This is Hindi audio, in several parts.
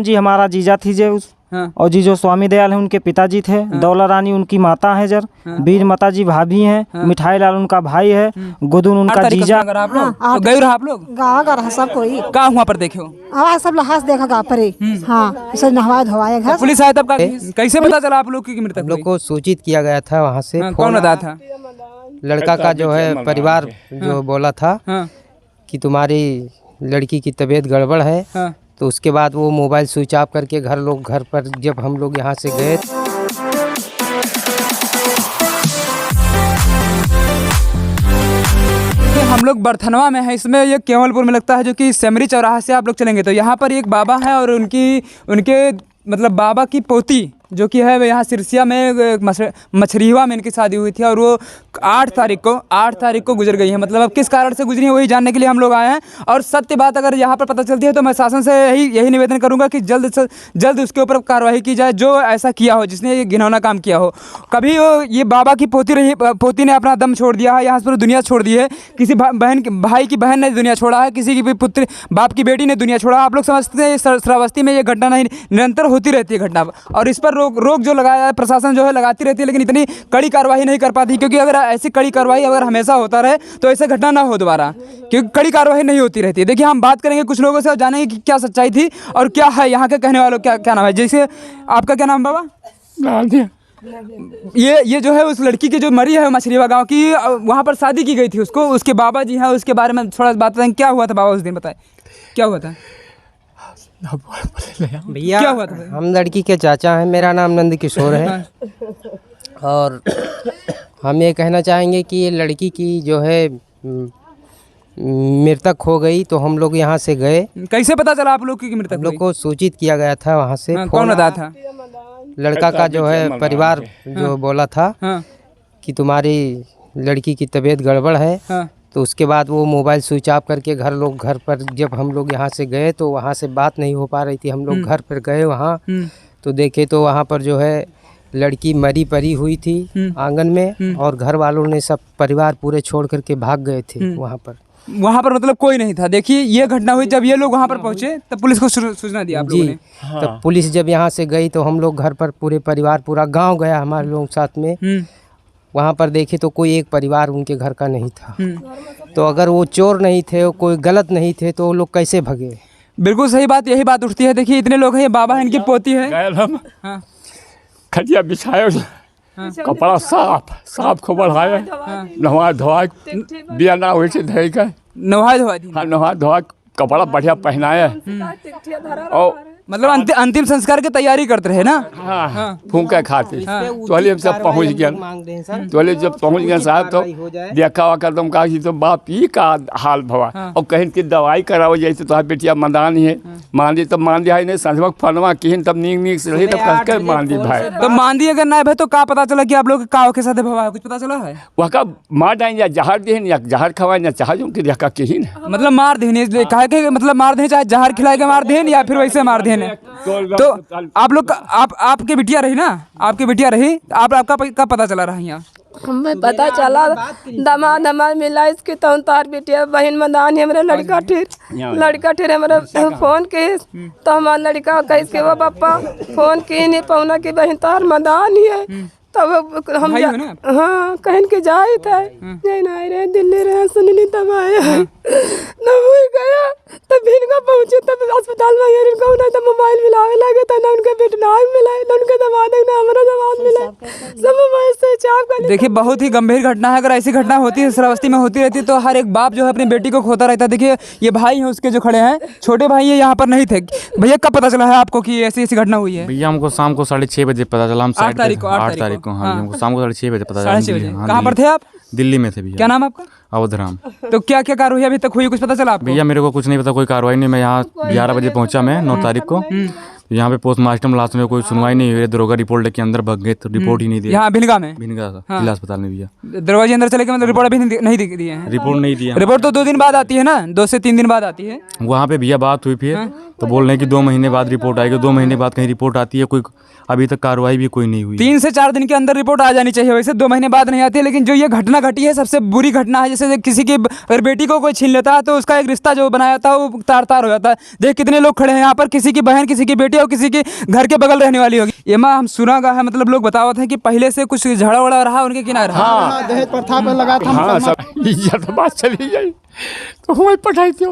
राम जी हमारा जीजा थी जे और जी जो स्वामी दयाल है उनके पिताजी थे। दौला रानी उनकी माता है जर। वीर माता जी भाभी हैं। मिठाई लाल उनका भाई है। गुदुन उनका जीजा। आप लोग गए रहा, आप लोग गा सब कोई कहाँ वहाँ पर देखे हो? हाँ सब लहास देखा गा पर हाँ सब नहवा धोवाए घर। पुलिस आया तब का कैसे पता चला आप लोग की मृतक? हम लोग को सूचित किया गया था वहाँ से। कौन बताया था? लड़का का जो है परिवार जो बोला था कि तुम्हारी लड़की की तबीयत गड़बड़ है। तो उसके बाद वो मोबाइल स्विच ऑफ करके घर पर जब हम लोग यहाँ से गए हम लोग बरथनवा में है, इसमें ये केवलपुर में लगता है, जो कि सेमरी चौराहा से आप लोग चलेंगे तो यहाँ पर एक बाबा है और उनके मतलब बाबा की पोती जो कि है यहाँ सिरसिया में मछरीवा में इनकी शादी हुई थी और वो 8 तारीख को गुजर गई है। मतलब अब किस कारण से गुजरी है वही जानने के लिए हम लोग आए हैं। और सत्य बात अगर यहाँ पर पता चलती है तो मैं शासन से यही निवेदन करूँगा कि जल्द से जल्द उसके ऊपर कार्रवाई की जाए जो ऐसा किया हो, जिसने ये घिनौना काम किया हो। कभी ये बाबा की पोती ने अपना दम छोड़ दिया है, यहाँ पर दुनिया छोड़ दी है। किसी भाई की बहन ने दुनिया छोड़ा है, किसी की भी पुत्र बाप की बेटी ने दुनिया छोड़ा। आप लोग समझते हैं श्रावस्ती में ये घटना नहीं निरंतर होती रहती है घटना, और इस पर रोक जो लगाया है प्रशासन जो है लगाती रहती है, लेकिन इतनी कड़ी कार्रवाई नहीं कर पाती। क्योंकि अगर ऐसी कड़ी कार्रवाई अगर हमेशा होता रहे तो ऐसे घटना ना हो दोबारा, क्योंकि कड़ी कार्रवाई नहीं होती रहती है। देखिए हम बात करेंगे कुछ लोगों से और जानेंगे कि क्या सच्चाई थी और क्या है यहाँ के कहने वालों क्या नाम है। जैसे आपका क्या नाम बाबा? ये जो है उस लड़की की जो मरी है मछरीवा गाँव की, वहाँ पर शादी की गई थी उसको, उसके बाबा जी हैं, उसके बारे में थोड़ा बात बताएं। क्या हुआ था बाबा उस दिन, बताएं क्या हुआ था? भैया क्या हुआ था? हम लड़की के चाचा हैं, मेरा नाम नंद किशोर है। और हम ये कहना चाहेंगे कि ये लड़की की जो है मृतक हो गई तो हम लोग यहाँ से गए। कैसे पता चला आप लोग की मृतक? हम लोग को सूचित किया गया था वहाँ से। कौन बताया था? लड़का का जो है परिवार जो बोला था कि तुम्हारी लड़की की तबीयत गड़बड़ है। तो उसके बाद वो मोबाइल स्विच ऑफ करके घर पर जब हम लोग यहाँ से गए तो वहाँ से बात नहीं हो पा रही थी। हम लोग घर पर गए वहाँ तो देखे तो वहाँ पर जो है लड़की मरी परी हुई थी आंगन में, और घर वालों ने सब परिवार पूरे छोड़ करके भाग गए थे वहाँ पर मतलब कोई नहीं था। देखिए ये घटना हुई जब ये लोग वहाँ पर पहुँचे तब पुलिस को सूचना दी आप लोगों ने? तब पुलिस जब यहाँ से गई तो हम लोग घर पर पूरे परिवार पूरा गाँव गया हमारे लोग साथ में। वहाँ पर देखे तो कोई एक परिवार उनके घर का नहीं था। तो अगर वो चोर नहीं थे, कोई गलत नहीं थे, तो वो लोग कैसे भगे? बिल्कुल सही बात, यही बात उठती है। देखिए इतने लोग हैं, ये बाबा है, इनकी पोती है। खटिया बिछाए, कपड़ा साफ को बढ़ाए, नहा धोआ बिया ना हुई से धोई का नहा धोआ कपड़ा बढ़िया पहनाए और मतलब अंतिम संस्कार की तैयारी करते रहे ना। हाँ फूंके खाते। तो हम सब पहुँच गए, तो जब पहुँच गए साहब तो देखा वाका तुम कहा कि तो बाप ही का हाल भवा। और कहीं की दवाई कराओ जैसे तो बेटिया मदान है, मान दी तब मान दिया नहीं संसवक फनवा कहीं तब नीक से रही तब कह कर मान दी भाई। तो मान दी अगर ना भाई तो क्या पता चला कि आप लोग का के साथ भवा, कुछ पता चला है? वह का मार डाइन या जहर देन या जहर खवाए या चाहे उनकी देखा कहीं मतलब मार देने कहा के मतलब मार देने, चाहे जहर खिला के मार देन या फिर वैसे मार देने। तो आप लोग आपके बिटिया रही ना, आपकी बिटिया रही, आपका कब पता चला रहा? यहाँ हमें पता चला दमाद मिला इसकी तो तार बिटिया बहन मदान है, मेरा लड़का ठेर हमारा फोन के तो हमारा लड़का कैसे वो पापा फोन की नहीं पौना की बहन तार मदान ही है। तब हम हाँ कहन के जाए थे नहीं रहे दिल्ली रहे सुनली तब आया न हुई गया तब इनका पहुंचे तब अस्पताल में इनका ना तो मोबाइल मिलावे लगे तो ना उनके बेटा ना मिला ना उनके दवाद ना हमारा दवाद मिला सब मोबाइल से चाप कर। देखिए बहुत ही गंभीर घटना है। अगर ऐसी घटना होती है श्रावस्ती में होती रहती तो हर एक बाप जो है अपनी बेटी को खोता रहता। देखिए ये भाई हैं उसके जो खड़े हैं, छोटे भाई ये यहाँ पर नहीं थे। भैया कब पता चला है आपको कि ऐसी घटना हुई है? भैया हमको शाम को 6:30 बजे पता चला। हम 8 तारीख को हाँ हमको शाम को 6:30 बजे पता चला। कहाँ पर थे आप? दिल्ली में थे भैया। क्या नाम आपका? अवधराम। तो क्या कार्रवाई अभी तक हुई, कुछ पता चला आपको? भैया मेरे को कुछ नहीं पता, कोई कार्रवाई नहीं। मैं यहाँ 11 बजे पहुँचा, मैं 9 तारीख को। यहाँ पे पोस्टमार्टम लास्ट में कोई सुनवाई नहीं हुई, दरोगा रिपोर्ट लेके अंदर भाग गए तो रिपोर्ट ही नहीं दिया। यहाँ भिनगा में जिला अस्पताल में भैया दरवाजे अंदर चले गए, मतलब रिपोर्ट अभी नहीं दिए हैं? रिपोर्ट नहीं दिया। रिपोर्ट तो 2 दिन बाद आती है ना, 2 से 3 दिन बाद आती है। वहाँ पे भैया बात हुई, फिर तो बोल रहे हैं कि 2 महीने बाद रिपोर्ट आएगी। 2 महीने बाद कहीं रिपोर्ट आती है, कोई अभी तक कार्रवाई भी कोई नहीं हुई। 3 से 4 दिन के अंदर रिपोर्ट आ जानी चाहिए, वैसे 2 महीने बाद नहीं आती है। लेकिन जो ये घटना घटी है सबसे बुरी घटना है। जैसे किसी की अगर बेटी को कोई छीन लेता है तो उसका एक रिश्ता जो बनाया था वो तार तार हो जाता है। देख कितने लोग खड़े हैं यहाँ पर, किसी की बहन, किसी की बेटी और किसी के घर के बगल रहने वाली होगी। ये माँ हम सुना गा है, मतलब लोग बतावत हैं कि पहले से कुछ झगड़ा वड़ा रहा उनके किनारे। हाँ दहेज प्रथा पे लगा था हाँ सब इज्जत बात चली गई तो हमें पढ़ाई थी,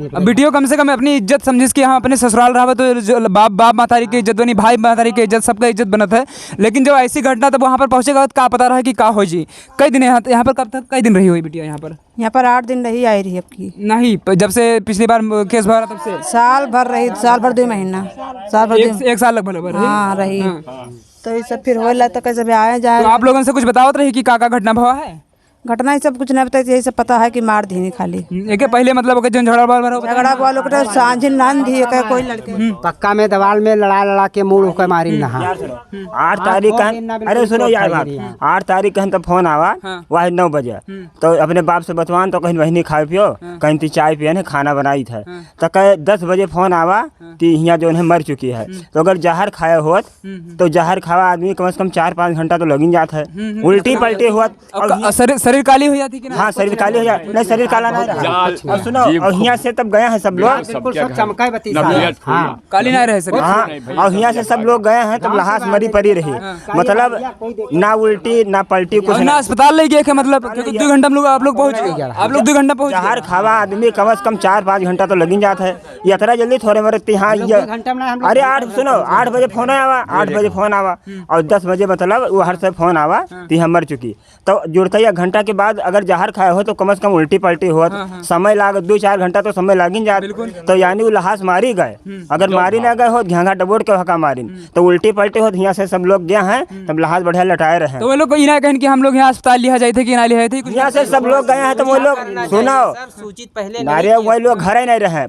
अब बेटियों कम से कम अपनी इज्जत समझिस कि हाँ अपने ससुराल रहा तो जो बाप मातारी की इज्जत बनी, भाई मातारी की इज्जत, सबका इज्जत बनत है। लेकिन जब ऐसी घटना तब वहाँ पर पहुँचेगा तो क्या पता रहा कि क्या हो जी। कई दिन यहाँ पर कब तक कई दिन रही हुई बिटिया यहाँ पर? यहाँ पर 8 दिन रही, आई रही अब की नहीं, जब से पिछली बार केस भरा तब से साल भर रही, साल भर 2 महीना, साल भर एक साल लगभग हाँ रही। तो ये सब फिर होला तो कैसे भी आए जाए। तो आप लोगों से कुछ बतावत रही कि का घटना भवा है? घटना ही सब कुछ नहीं बताई, यही सब पता है कि मार दी खाली। एक पहले मतलब जो झगड़ा वालों को सांझ नान दी कोई लड़के पक्का में दवाल में लड़ा के मुड़ होकर मारी नहा। 8 तारीख का, अरे सुनो यार बात, 8 तारीख का तो फोन आवा वह 9 बजे, तो अपने बाप से बतवान तो कहीं बहनी खाए पियो, कहीं ती चाय पिए ने खाना बनाई था, तो कहे 10 बजे फोन आवा कि यहाँ जो है मर चुकी है। तो अगर जहर खाया होत तो जहर खावा आदमी कम से कम 4-5 घंटा तो लगिन जाता है। उल्टी पलटी हुआ, शरीर काली हो जाती कि हाँ शरीर काली हो जाए, नहीं शरीर काला नहीं रहा। और सुनो, और यहाँ से तब गए हैं सब लोग, काली नहीं रहे सर। हाँ, और यहाँ से सब लोग गए हैं तब लहास मरी पड़ी रही, मतलब ना उल्टी ना पलटी कुछ ना अस्पताल ले गए, मतलब 2 घंटा में आप लोग पहुँच गए। आप लोग 2 घंटा पहुँच। जहर खावा आदमी कम से कम 4-5 घंटा तो लगिन जाता है। इतना जल्दी थोड़े मरते यहाँ। अरे 8 बजे फोन आवा, 8 बजे फोन आवा और 10 बजे मतलब वो हर से फोन आवा कि हम मर चुकी। तो जुड़ता ही घंटा के बाद अगर जहर खाए हो तो कम से कम उल्टी पलटी हो, समय लाग 2-4 घंटा तो समय लागिन जात। तो यानी वो लहास मारी गए, अगर मारी ना गए हो घाघा डबोड़ के हका मारिन तो उल्टी पलटी हो। यहाँ से सब लोग गए हैं तब लहास बढ़िया लटाए रहे। तो वो लोग कोई ना कहें कि हम लोग यहाँ अस्पताल लिया जाए थे कि ना लिया थे, यहाँ से सब लोग गए हैं तो वो लोग सुनो सूचित पहले नारे वही लोग घर ही नहीं रहे,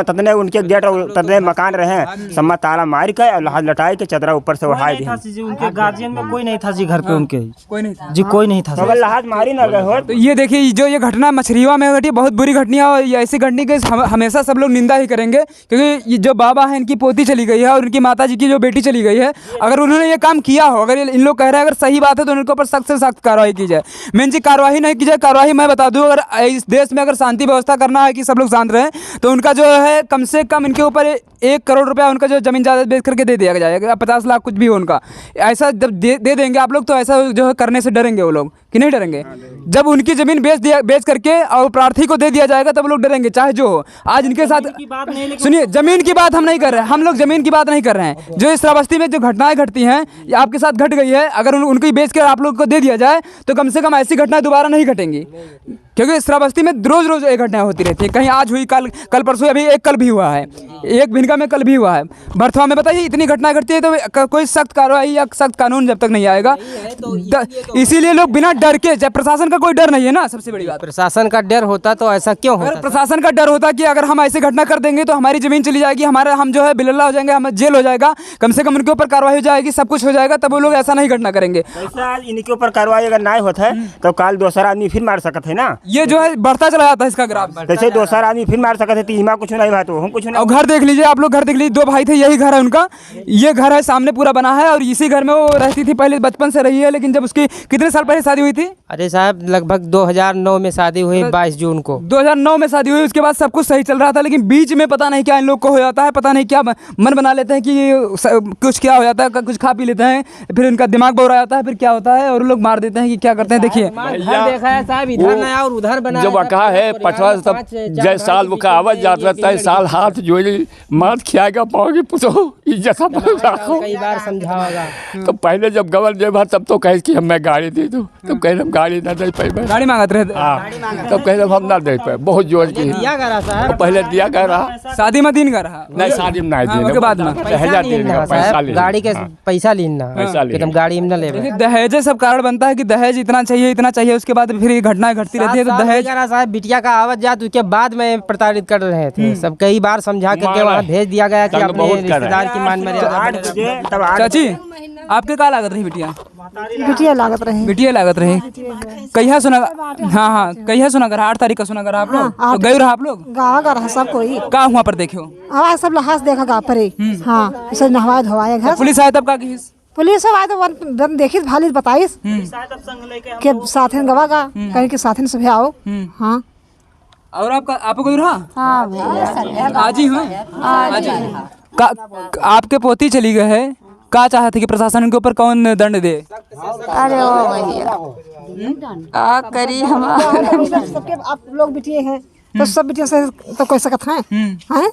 ततने उनके गेट ततने मकान रहे, सम्मा ताला मार के और लहास लटाए के चदरा ऊपर से उठाए दी। उनके गार्जियन में कोई नहीं था जी, घर पे उनके कोई नहीं था जी, कोई नहीं था। अगर लहास मारी ना गए हो। तो ये देखिए जो ये घटना मछरिया में घटी, बहुत बुरी घटना है। और ये ऐसी घटना के हमेशा सब लोग निंदा ही करेंगे, क्योंकि ये जो बाबा है इनकी पोती चली गई है और उनकी माता जी की जो बेटी चली गई है। अगर उन्होंने ये काम किया हो, अगर इन लोग कह रहे हैं अगर सही बात है तो उनके ऊपर सख्त से सख्त कार्रवाई की जाए। मेन जी कार्रवाई नहीं की जाए, कार्रवाई मैं बता दूं, अगर इस देश में अगर शांति व्यवस्था करना है कि सब लोग शांत रहें तो उनका जो है कम से कम इनके ऊपर 1 करोड़ रुपया उनका जो जमीन जायदाद बेच करके दे दिया जाएगा। 50 लाख कुछ भी हो उनका, ऐसा जब दे देंगे आप लोग तो ऐसा जो है करने से डरेंगे वो लोग कि नहीं डरेंगे? जब उनकी जमीन बेच करके और प्रार्थी को दे दिया जाएगा तब लोग डरेंगे, चाहे जो हो। आज इनके साथ सुनिए, जमीन की बात हम नहीं कर रहे हैं, हम लोग जमीन की बात नहीं कर रहे हैं। जो इस श्रावस्ती में जो घटनाएं घटती हैं ये आपके साथ घट गई है, अगर उनको बेच कर आप लोग को दे दिया जाए तो कम से कम ऐसी घटनाएं दोबारा नहीं घटेंगी, क्योंकि श्रावस्ती में रोज रोज ये घटनाएं होती रहती है। कहीं आज हुई, कल परसों, अभी एक कल भी हुआ है, एक भिनका में कल भी हुआ है, भरथवा में। बताइए इतनी घटनाएं घटती है तो कोई सख्त कार्रवाई या सख्त कानून जब तक नहीं आएगा, इसीलिए लोग बिना डर के, जब प्रशासन का कोई डर नहीं है ना, सबसे बड़ी बात प्रशासन का डर होता तो ऐसा क्यों होता? अगर प्रशासन का डर होता कि अगर हम ऐसी घटना कर देंगे तो हमारी जमीन चली जाएगी, हम जो है बिल्ला हो जाएंगे, हमें जेल हो जाएगा, कम से कम उनके ऊपर कार्रवाई हो जाएगी, सब कुछ हो जाएगा, तब वो लोग ऐसा नहीं घटना करेंगे। आज इनके ऊपर कार्रवाई अगर ना होता है तो कल दूसरा आदमी फिर मार सकते है ना। ये जो है बढ़ता चला जाता है इसका ग्राफ, जैसे दूसरा आदमी फिर मार सकते थे, तीमा कुछ नहीं बात, हम कुछ नहीं। और घर देख लीजिए आप लोग, घर देख लीजिए, 2 भाई थे, यही घर है उनका, ये घर है सामने पूरा बना है और इसी घर में वो रहती थी पहले, बचपन से रही है। लेकिन जब उसकी कितने साल पहले शादी हुई थी? अरे साहब लगभग 2009 में शादी हुई, 22 जून को 2009 में शादी हुई। उसके बाद सब कुछ सही चल रहा था, लेकिन बीच में पता नहीं क्या इन लोग को हो जाता है, पता नहीं क्या मन बना लेते हैं कि कुछ क्या हो जाता है, कुछ खा पी लेते हैं, फिर इनका दिमाग बोर जाता है, फिर क्या होता है और लोग मार देते हैं कि क्या करते हैं। देखिए देखा है साहब, इधर नया और उधर बना, जब अका है पटवा तब जय साल वो आवाज जात रहता है, साल हाथ जोड़ी मात खियाएगा पाओगे पुतो इज्जत रखो। कई बार समझाओगा। तो पहले जब गवर्नर जब तब तो कहे कि मैं गाड़ी दे दूँ, तब कहे हम गाड़ी ना दे पाए, गाड़ी मांगते रहे, तब कहे हम ना दे पाए, बहुत जोर की दिया करा साहब, पहले दिया कर रहा, शादी में दिन का रहा नहीं शादी में नहीं उसके बाद में पैसा गाड़ी के पैसा लेना, एकदम गाड़ी में न ले। दहेज सब कारण बनता है कि दहेज इतना चाहिए, उसके बाद फिर ये घटनाएं घटती रहती है। तो दहेज साहब बिटिया का आवाज जात उसके बाद में प्रताड़ित कर रहे थे, सब कई बार समझा करके वहाँ भेज दिया गया कि अपने रिश्तेदार की मान मर्यादा। चाची आपके का लागत रही बिटिया? बिटिया लागत रहे। बिटिया लागत रही। कहिया सुना? हाँ हाँ, कहिया सुना कर? 8 तारीख का सुना कर आप लोग? तो गए रहा आप लोग? गाँव का रहा सब कोई। का हुआ पर देखो? हवा सब लहास देखा गा पर। हाँ, इसे नहवाए धोवाए घर। पुलिस आए तब का किस? पुलिस सब आए तो वन देखिस भाली बताइस के साथन गवा का कहीं के साथन से भी आओ। हाँ, और आपका आपको कोई रहा? हाँ भैया, आज ही हुआ? आज ही। आपके पोती चली गए है, का चाहते कि प्रशासन के ऊपर कौन दंड दे? अरे ओ भैया आ करी हमारे सबके आप लोग बिटिए हैं तो सब बिटिया से तो कोई सकत है हैं?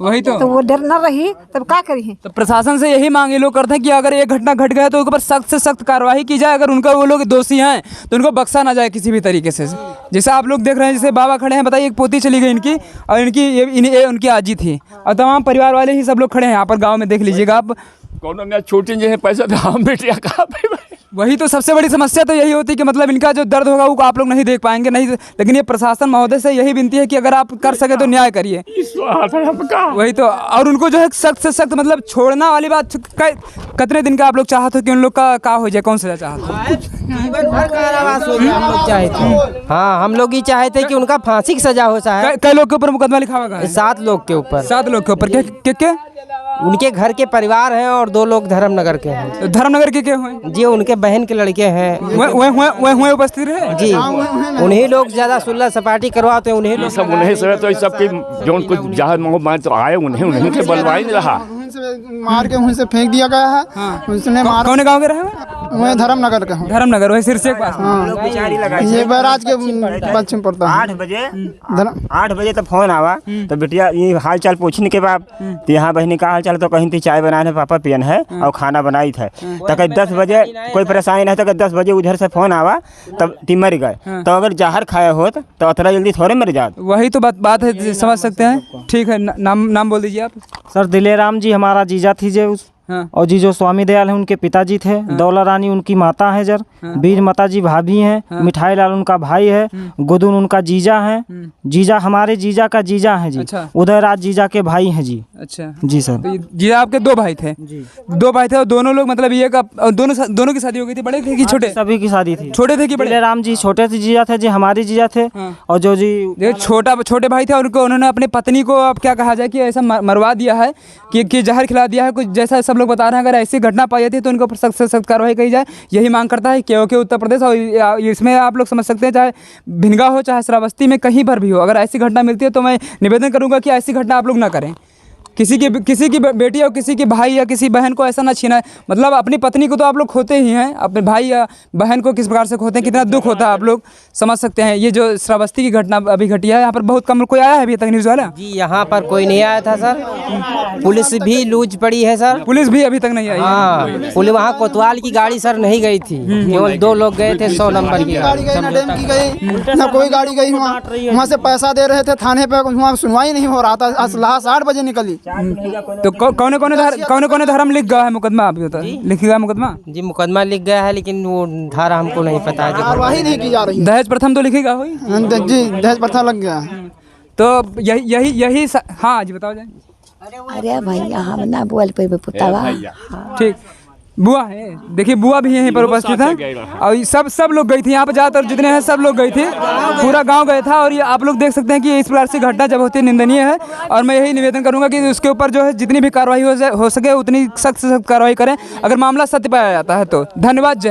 वही तो वो डर न रही तब क्या करी? तो प्रशासन से यही मांग ये लोग करते हैं कि अगर ये घटना घट गया तो उनके ऊपर सख्त से सख्त कार्रवाई की जाए। अगर उनका वो लोग दोषी हैं तो उनको बख्शा ना जाए किसी भी तरीके से। जैसे आप लोग देख रहे हैं, जैसे बाबा खड़े हैं, बताइए एक पोती चली गई इनकी, और इनकी ये उनकी आजी थी, और तमाम परिवार वाले ही सब लोग खड़े हैं यहाँ पर गाँव में, देख लीजिएगा आप। कौन में छोटी जो है पैसा तो हम बेटिया कहाँ पे? वही तो सबसे बड़ी समस्या तो यही होती है कि मतलब इनका जो दर्द होगा वो आप लोग नहीं देख पाएंगे, नहीं। लेकिन ये प्रशासन महोदय से यही विनती है कि अगर आप कर सके तो न्याय करिए। वही तो, और उनको जो है सख्त से सख्त मतलब छोड़ना वाली बात। कितने दिन का आप लोग चाहते हो कि उन लोग का हो जाए? कौन सा चाहते हम लोग चाहते? हाँ, हम लोग ही चाहते कि उनका फांसी की सजा हो जाए। कई लोग के ऊपर मुकदमा लिखा हुआ? 7 लोग के ऊपर। 7 लोग के ऊपर? क्या उनके घर के परिवार हैं और 2 लोग धर्मनगर के हैं। धर्मनगर के क्या हुए जी? उनके बहन के लड़के हैं। वह उपस्थित रहे जी। उन्हीं लोग ज्यादा सुलह सपाटी करवाते हैं, उन्हीं लोग सब उन्हें से तो सबके जो कुछ जहाँ मोह तो आए उन्हें के बलवाई नहीं रहा, मार के उनसे फेंक दिया गया है। उसने मार। कौन गाँव के रहे? मैं धर्मनगर का हूँ। धर्मनगर, वही सिरसे के पास। ये बैराज के पश्चिम पड़ता है। 8 बजे तक फोन आवा तो बिटिया ये हाल चाल पूछने के बाद यहाँ बहनी का हाल चाल तो कहीं थी चाय बनाने पापा पियन है और खाना बनाई थे तो कहीं 10 बजे कोई परेशानी नहीं, तो 10 बजे उधर से फोन आवा तब ती मर गए। तो अगर जहर खाया होत तो उतना जल्दी थोड़े मर जात। वही तो बात है, समझ सकते हैं। ठीक है, नाम बोल दीजिए आप। सर दिलेराम जी हमारा जीजा थी जे उस। और जी जो स्वामी दयाल है उनके पिताजी थे। दौला रानी उनकी माता है जर। बीर माता जी भाभी हैं। मिठाई लाल उनका भाई है। गुदुन उनका जीजा है। जीजा हमारे जीजा का जीजा है जी। उदय राज जीजा के भाई हैं जी। अच्छा जी सर। तो जीजा आपके 2 भाई थे? 2 भाई थे, और दोनों लोग मतलब ये का दोनों की शादी हो गई थी? बड़े थे कि छोटे? सभी की शादी थी। छोटे थे कि बड़े? दिलेराम जी छोटे थे जीजा थे जी, हमारे जीजा थे। और जो जी छोटे भाई थे, उन्होंने अपनी पत्नी को अब क्या कहा जाए कि ऐसा मरवा दिया है कि जहर खिला दिया है कुछ, जैसा सब लोग बता रहे हैं। अगर ऐसी घटना पाई जाती है तो उनके ऊपर सख्त से सख्त कार्रवाई की जाए, यही मांग करता है के उत्तर प्रदेश। और इसमें आप लोग समझ सकते हैं, चाहे भिनगा हो चाहे श्रावस्ती में कहीं पर भी हो, अगर ऐसी घटना मिलती है तो मैं निवेदन करूंगा कि ऐसी घटना आप लोग ना करें। किसी की बेटी और किसी की भाई या किसी बहन को ऐसा ना छीना है। मतलब अपनी पत्नी को तो आप लोग खोते ही हैं, अपने भाई या बहन को किस प्रकार से खोते हैं, कितना दुख होता है आप लोग समझ सकते हैं। ये जो श्रावस्ती की घटना अभी घटी है, यहाँ पर बहुत कम कोई आया है अभी तक न्यूज़ वाला? जी यहाँ पर कोई नहीं आया था सर। पुलिस भी लूज पड़ी है सर। पुलिस भी अभी तक नहीं आई? हाँ, पुलिस वहाँ कोतवाल की गाड़ी सर नहीं गई थी, केवल 2 लोग गए थे 100 नंबर की गाड़ी। ना कोई गाड़ी गई। वहाँ से पैसा दे रहे थे थाने पे, वहाँ सुनवाई नहीं हो रहा था। 8 बजे निकली। तो कौन धर्म लिख गया है मुकदमा? आप बता, लिख गया मुकदमा? जी मुकदमा लिख गया है, लेकिन वो धारा हमको नहीं पता है। कार्रवाई नहीं की जा रही। दहेज प्रथम तो लिखेगा हुई जी, दहेज प्रथा लग गया। तो यही हाँ जी बताओ जाए। अरे भैया हम ना बोल पे पुतावा। ठीक, बुआ है, देखिए बुआ भी यहीं पर उपस्थित है, और सब लोग गई थी यहाँ पर, ज़्यादातर जितने हैं सब लोग गई थी, पूरा गांव गया था। और ये आप लोग देख सकते हैं कि इस प्रकार से घटना जब होती है निंदनीय है। और मैं यही निवेदन करूंगा कि उसके ऊपर जो है जितनी भी कार्रवाई हो सके उतनी सख्त से सख्त कार्रवाई करें, अगर मामला सत्य पाया जाता है तो। धन्यवाद।